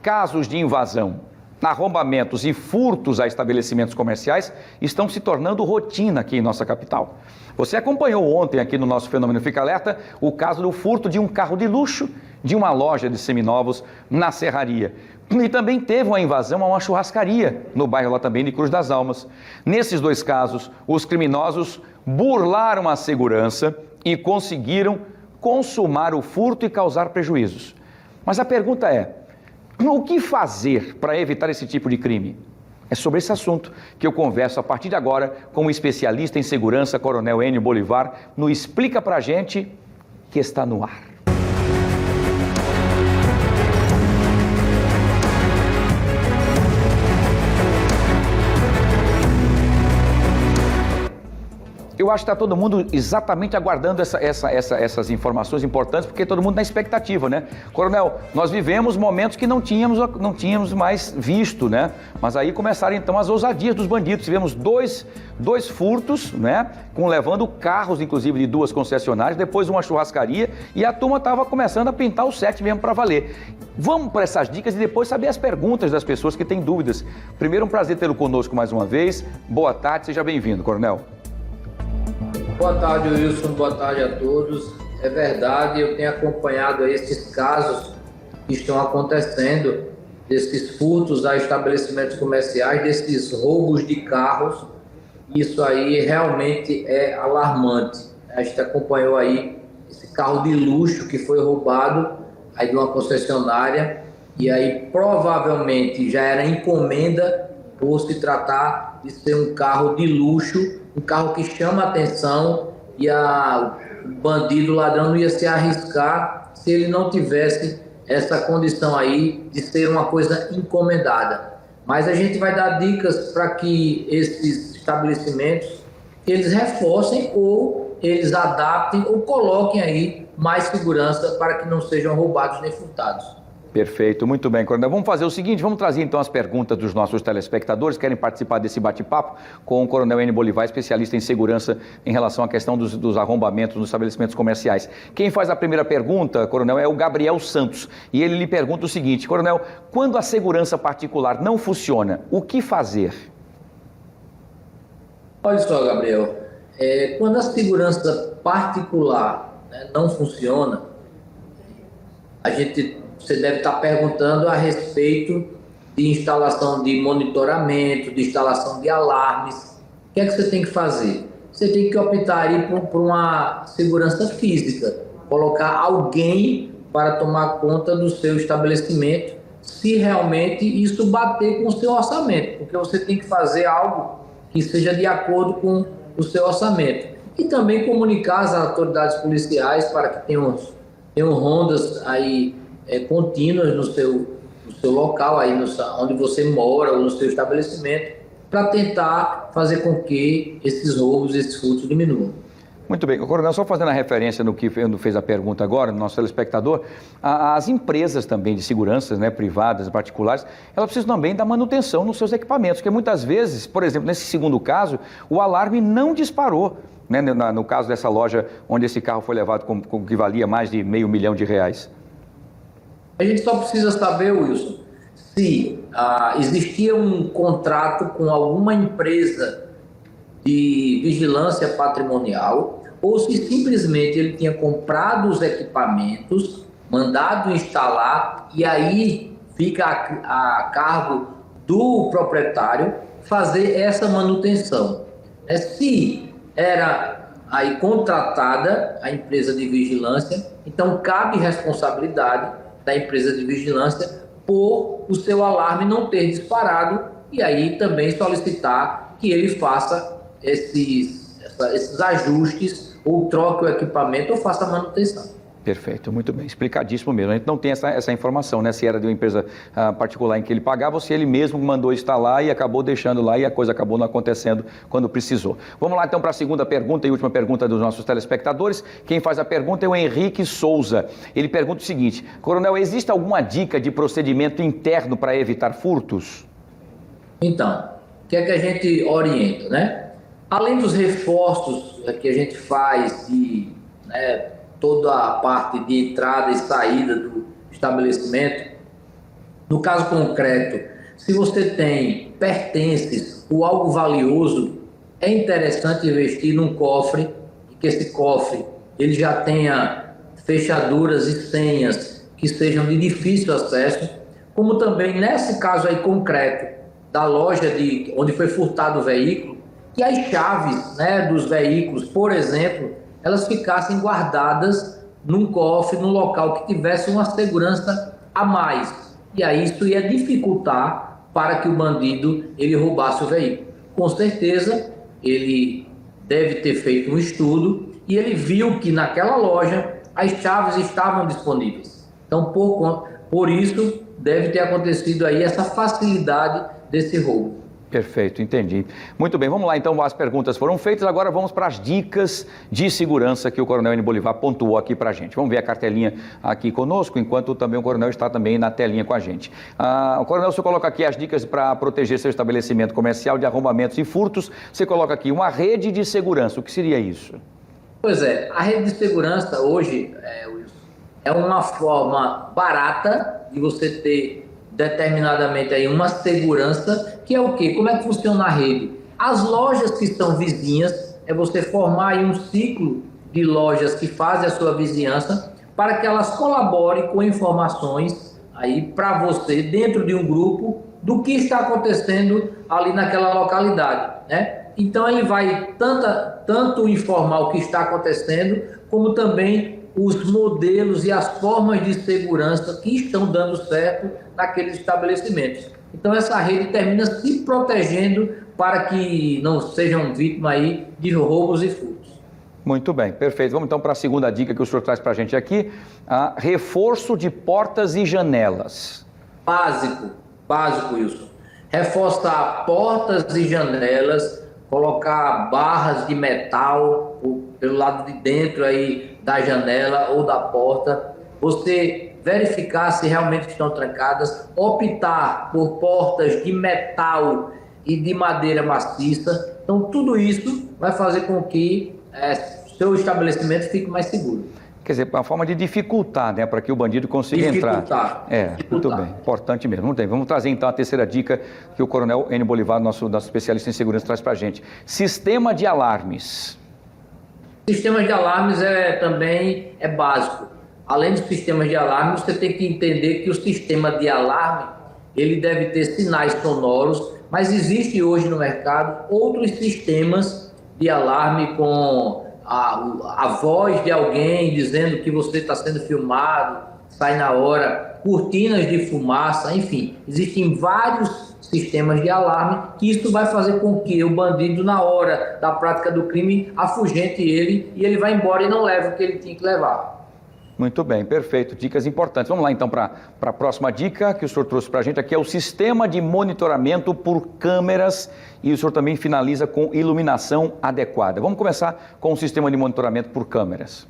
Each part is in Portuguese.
casos de invasão, arrombamentos e furtos a estabelecimentos comerciais estão se tornando rotina aqui em nossa capital. Você acompanhou ontem aqui no nosso Fenômeno Fica Alerta o caso do furto de um carro de luxo de uma loja de seminovos na Serraria. E também teve uma invasão a uma churrascaria no bairro lá também de Cruz das Almas. Nesses dois casos, os criminosos burlaram a segurança e conseguiram consumar o furto e causar prejuízos. Mas a pergunta é, o que fazer para evitar esse tipo de crime? É sobre esse assunto que eu converso a partir de agora com o especialista em segurança, Coronel Enio Bolivar, no Explica Pra Gente, que está no ar. Eu acho que está todo mundo exatamente aguardando essas informações importantes, porque todo mundo na expectativa, né? Coronel, nós vivemos momentos que não tínhamos mais visto, né? Mas aí começaram então as ousadias dos bandidos. Tivemos dois furtos, né? Levando carros, inclusive, de duas concessionárias, depois uma churrascaria, e a turma estava começando a pintar o set mesmo para valer. Vamos para essas dicas e depois saber as perguntas das pessoas que têm dúvidas. Primeiro, um prazer tê-lo conosco mais uma vez. Boa tarde, seja bem-vindo, Coronel. Boa tarde, Wilson. Boa tarde a todos. É verdade, eu tenho acompanhado esses casos que estão acontecendo, desses furtos a estabelecimentos comerciais, desses roubos de carros. Isso aí realmente é alarmante. A gente acompanhou aí esse carro de luxo que foi roubado aí de uma concessionária e aí provavelmente já era encomenda por se tratar de ser um carro de luxo, um carro que chama atenção, e o bandido, o ladrão, não ia se arriscar se ele não tivesse essa condição aí de ser uma coisa encomendada. Mas a gente vai dar dicas para que esses estabelecimentos, eles reforcem ou eles adaptem ou coloquem aí mais segurança para que não sejam roubados nem furtados. Perfeito, muito bem, Coronel. Vamos fazer o seguinte, vamos trazer então as perguntas dos nossos telespectadores que querem participar desse bate-papo com o Coronel Enio Bolivar, especialista em segurança em relação à questão dos arrombamentos nos estabelecimentos comerciais. Quem faz a primeira pergunta, Coronel, é o Gabriel Santos, e ele lhe pergunta o seguinte: Coronel, quando a segurança particular não funciona, o que fazer? Olha só, Gabriel, quando a segurança particular, né, não funciona, você deve estar perguntando a respeito de instalação de monitoramento, de instalação de alarmes. O que é que você tem que fazer? Você tem que optar aí por uma segurança física, colocar alguém para tomar conta do seu estabelecimento, se realmente isso bater com o seu orçamento, porque você tem que fazer algo que seja de acordo com o seu orçamento. E também comunicar às autoridades policiais para que tenham rondas aí contínuas no seu local, aí onde você mora ou no seu estabelecimento, para tentar fazer com que esses roubos, esses furtos diminuam. Muito bem, Coronel, só fazendo a referência no que fez a pergunta agora, no nosso telespectador, as empresas também de segurança, né, privadas, particulares, elas precisam também da manutenção nos seus equipamentos, porque muitas vezes, por exemplo, nesse segundo caso, o alarme não disparou, né, no caso dessa loja onde esse carro foi levado com que valia mais de R$500 mil. A gente só precisa saber, Wilson, se existia um contrato com alguma empresa de vigilância patrimonial ou se simplesmente ele tinha comprado os equipamentos, mandado instalar e aí fica a cargo do proprietário fazer essa manutenção. Se era aí contratada a empresa de vigilância, então cabe responsabilidade da empresa de vigilância por o seu alarme não ter disparado e aí também solicitar que ele faça esses ajustes ou troque o equipamento ou faça a manutenção. Perfeito, muito bem, explicadíssimo mesmo. A gente não tem essa informação, né? Se era de uma empresa particular em que ele pagava ou se ele mesmo mandou instalar e acabou deixando lá e a coisa acabou não acontecendo quando precisou. Vamos lá então para a segunda pergunta e última pergunta dos nossos telespectadores. Quem faz a pergunta é o Henrique Souza. Ele pergunta o seguinte: Coronel, existe alguma dica de procedimento interno para evitar furtos? Então, o que é que a gente orienta, né? Além dos reforços que a gente faz de toda a parte de entrada e saída do estabelecimento, No caso concreto, se você tem pertences ou algo valioso, é interessante investir num cofre, e que esse cofre ele já tenha fechaduras e senhas que sejam de difícil acesso, como também nesse caso aí concreto da loja onde foi furtado o veículo, que as chaves, né, dos veículos, por exemplo, elas ficassem guardadas num cofre, num local que tivesse uma segurança a mais. E aí isso ia dificultar para que o bandido ele roubasse o veículo. Com certeza, ele deve ter feito um estudo e ele viu que naquela loja as chaves estavam disponíveis. Então, por isso, deve ter acontecido aí essa facilidade desse roubo. Perfeito, entendi. Muito bem, vamos lá então, as perguntas foram feitas, agora vamos para as dicas de segurança que o Coronel Enio Bolivar pontuou aqui para a gente. Vamos ver a cartelinha aqui conosco, enquanto também o Coronel está também na telinha com a gente. O Coronel, você coloca aqui as dicas para proteger seu estabelecimento comercial de arrombamentos e furtos, você coloca aqui uma rede de segurança, o que seria isso? Pois é, a rede de segurança hoje, Wilson, é uma forma barata de você ter determinadamente aí uma segurança, que é o quê? Como é que funciona a rede? As lojas que estão vizinhas, é você formar aí um ciclo de lojas que fazem a sua vizinhança, para que elas colaborem com informações aí para você, dentro de um grupo, do que está acontecendo ali naquela localidade, né? Então ele vai tanto informar o que está acontecendo, como também os modelos e as formas de segurança que estão dando certo naqueles estabelecimentos. Então essa rede termina se protegendo para que não sejam vítimas aí de roubos e furtos. Muito bem, perfeito. Vamos então para a segunda dica que o senhor traz para a gente aqui, reforço de portas e janelas. Básico, Wilson. Reforçar portas e janelas, colocar barras de metal pelo lado de dentro aí da janela ou da porta, você verificar se realmente estão trancadas, optar por portas de metal e de madeira maciça. Então, tudo isso vai fazer com que seu estabelecimento fique mais seguro. Quer dizer, uma forma de dificultar, né, para que o bandido consiga entrar. Dificultar. Muito bem, importante mesmo. Muito bem. Vamos trazer então a terceira dica que o Coronel Enio Bolivar, nosso especialista em segurança, traz para a gente. Sistema de alarmes. Sistemas de alarmes também é básico. Além dos sistemas de alarme, você tem que entender que o sistema de alarme ele deve ter sinais sonoros, mas existe hoje no mercado outros sistemas de alarme com a voz de alguém dizendo que você está sendo filmado, sai na hora, cortinas de fumaça, enfim, existem vários sistemas de alarme que isso vai fazer com que o bandido, na hora da prática do crime, afugente ele e ele vai embora e não leva o que ele tinha que levar. Muito bem, perfeito. Dicas importantes. Vamos lá então para a próxima dica que o senhor trouxe para a gente aqui, é o sistema de monitoramento por câmeras, e o senhor também finaliza com iluminação adequada. Vamos começar com o sistema de monitoramento por câmeras.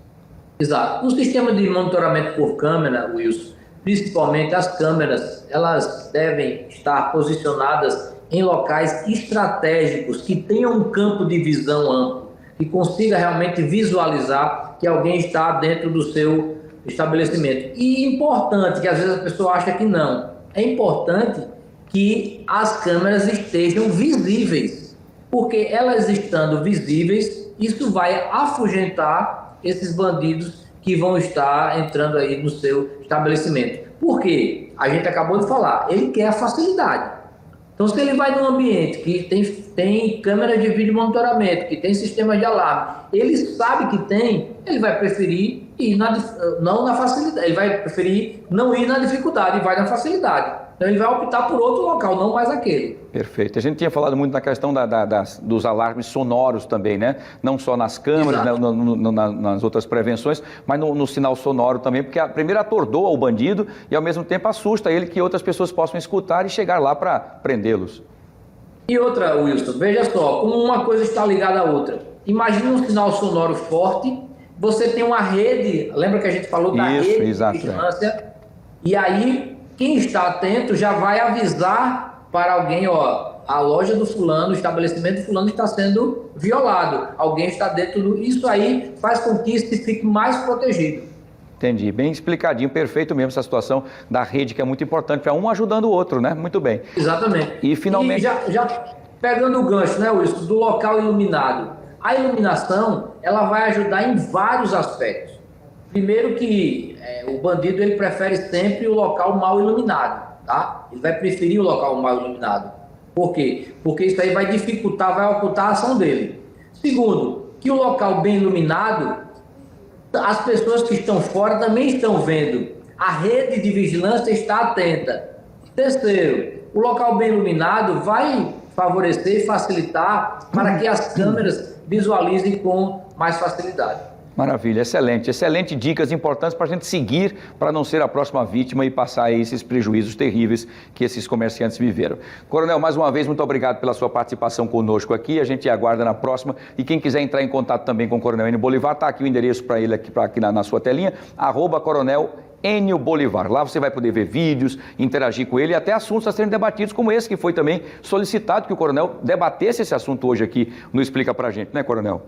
Exato. O sistema de monitoramento por câmera, Wilson, principalmente as câmeras, elas devem estar posicionadas em locais estratégicos que tenham um campo de visão amplo, que consiga realmente visualizar que alguém está dentro do seu estabelecimento. E importante, que às vezes a pessoa acha que não, é importante que as câmeras estejam visíveis, porque elas estando visíveis, isso vai afugentar esses bandidos que vão estar entrando aí no seu estabelecimento. Por quê? A gente acabou de falar, ele quer a facilidade. Então, se ele vai num ambiente que tem câmera de vídeo monitoramento, que tem sistema de alarme, ele sabe que tem, ele vai preferir ir não na facilidade, ele vai preferir não ir na dificuldade e vai na facilidade. Então, ele vai optar por outro local, não mais aquele. Perfeito. A gente tinha falado muito na questão dos alarmes sonoros também, né? Não só nas câmeras, né, nas outras prevenções, mas no sinal sonoro também, porque primeiro atordoa o bandido e, ao mesmo tempo, assusta ele que outras pessoas possam escutar e chegar lá para prendê-los. E outra, Wilson, veja só, como uma coisa está ligada à outra. Imagina um sinal sonoro forte, você tem uma rede, lembra que a gente falou da rede de vigilância, e aí quem está atento já vai avisar para alguém, ó, a loja do fulano, o estabelecimento do fulano está sendo violado, alguém está dentro do... Isso aí faz com que se fique mais protegido. Entendi, bem explicadinho, perfeito mesmo essa situação da rede, que é muito importante, para um ajudando o outro, né? Muito bem. Exatamente. E finalmente... E já pegando o gancho, né, Wilson, do local iluminado. A iluminação, ela vai ajudar em vários aspectos. Primeiro que o bandido, ele prefere sempre o local mal iluminado, tá? Ele vai preferir o local mal iluminado. Por quê? Porque isso aí vai dificultar, vai ocultar a ação dele. Segundo, que o local bem iluminado, as pessoas que estão fora também estão vendo. A rede de vigilância está atenta. Terceiro, o local bem iluminado vai favorecer e facilitar para que as câmeras visualizem com mais facilidade. Maravilha, excelente. Excelente dicas importantes para a gente seguir, para não ser a próxima vítima e passar esses prejuízos terríveis que esses comerciantes viveram. Coronel, mais uma vez, muito obrigado pela sua participação conosco aqui. A gente aguarda na próxima. E quem quiser entrar em contato também com o Coronel Enio Bolivar, está aqui o endereço para ele aqui na sua telinha, @Coronel Enio Bolivar. Lá você vai poder ver vídeos, interagir com ele e até assuntos a serem debatidos, como esse que foi também solicitado que o Coronel debatesse esse assunto hoje aqui no Explica Pra Gente, né, Coronel?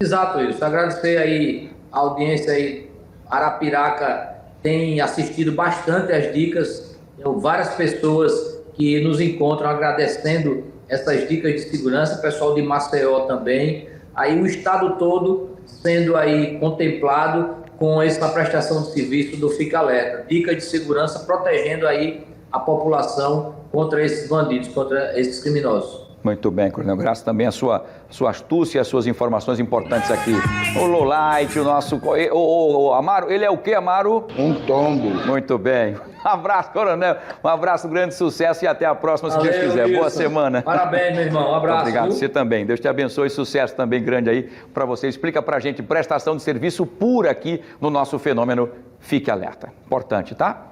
Exato, isso. Agradecer aí a audiência aí. Arapiraca tem assistido bastante às dicas. Tem várias pessoas que nos encontram agradecendo essas dicas de segurança, pessoal de Maceió também. Aí o estado todo sendo aí contemplado com essa prestação de serviço do Fica Alerta. Dicas de segurança protegendo aí a população contra esses bandidos, contra esses criminosos. Muito bem, Coronel. Graças também à sua astúcia e às suas informações importantes aqui. O Lolite, o nosso... O Amaro, ele é o quê, Amaro? Um tombo. Muito bem. Um abraço, Coronel. Um abraço, grande sucesso e até a próxima, se Deus quiser. Boa semana. Parabéns, meu irmão. Um abraço. Obrigado. Você também. Deus te abençoe. Sucesso também grande aí para você. Explica pra gente prestação de serviço pura aqui no nosso fenômeno Fique Alerta. Importante, tá?